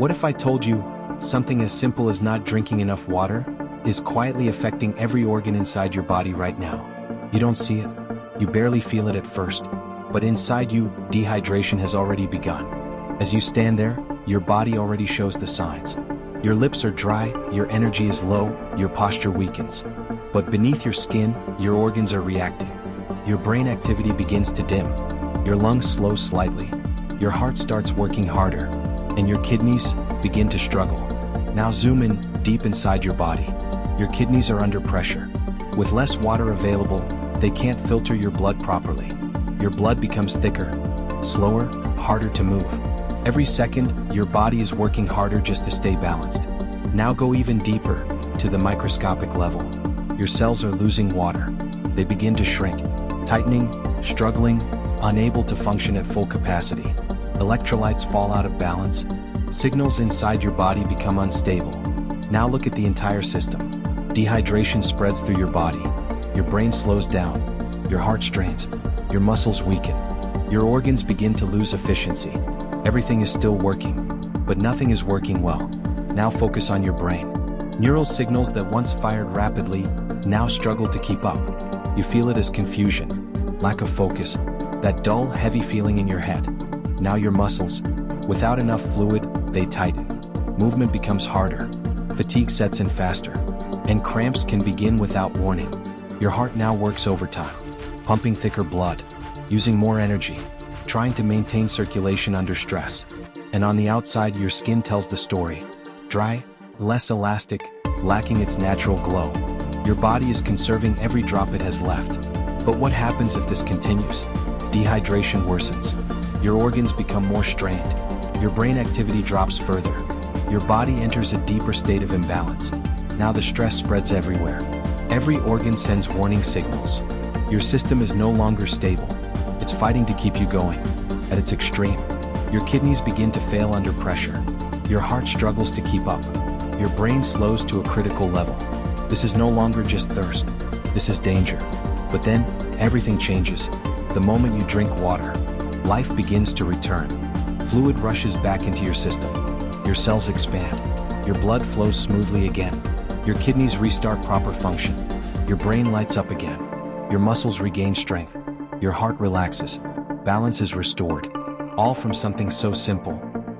What if I told you something as simple as not drinking enough water is quietly affecting every organ inside your body right now? You don't see it, you barely feel it at first, but inside you, dehydration has already begun. As you stand there, your body already shows the signs. Your lips are dry, your energy is low, your posture weakens. But beneath your skin, your organs are reacting. Your brain activity begins to dim. Your lungs slow slightly. Your heart starts working harder. And your kidneys begin to struggle. Now zoom in deep inside your body. Your kidneys are under pressure. With less water available, they can't filter your blood properly. Your blood becomes thicker, slower, harder to move. Every second, your body is working harder just to stay balanced. Now go even deeper, to the microscopic level. Your cells are losing water. They begin to shrink, tightening, struggling, unable to function at full capacity. Electrolytes fall out of balance. Signals inside your body become unstable. Now look at the entire system. Dehydration spreads through your body. Your brain slows down. Your heart strains. Your muscles weaken. Your organs begin to lose efficiency. Everything is still working, but nothing is working well. Now focus on your brain. Neural signals that once fired rapidly now struggle to keep up. You feel it as confusion, lack of focus, that dull, heavy feeling in your head. Now your muscles, without enough fluid, they tighten. Movement becomes harder. Fatigue sets in faster. And cramps can begin without warning. Your heart now works overtime, pumping thicker blood, using more energy, trying to maintain circulation under stress. And on the outside, your skin tells the story. Dry, less elastic, lacking its natural glow. Your body is conserving every drop it has left. But what happens if this continues? Dehydration worsens. Your organs become more strained. Your brain activity drops further. Your body enters a deeper state of imbalance. Now the stress spreads everywhere. Every organ sends warning signals. Your system is no longer stable. It's fighting to keep you going. At its extreme, your kidneys begin to fail under pressure. Your heart struggles to keep up. Your brain slows to a critical level. This is no longer just thirst. This is danger. But then, everything changes. The moment you drink water, life begins to return. Fluid rushes back into your system. Your cells expand. Your blood flows smoothly again. Your kidneys restart proper function. Your brain lights up again. Your muscles regain strength. Your heart relaxes. Balance is restored. All from something so simple,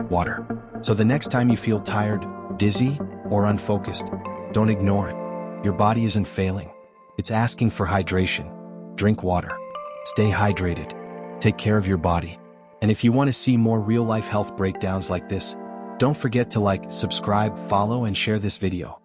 water. So the next time you feel tired, dizzy, or unfocused, don't ignore it. Your body isn't failing. It's asking for hydration. Drink water. Stay hydrated. Take care of your body. And if you want to see more real-life health breakdowns like this, don't forget to like, subscribe, follow, and share this video.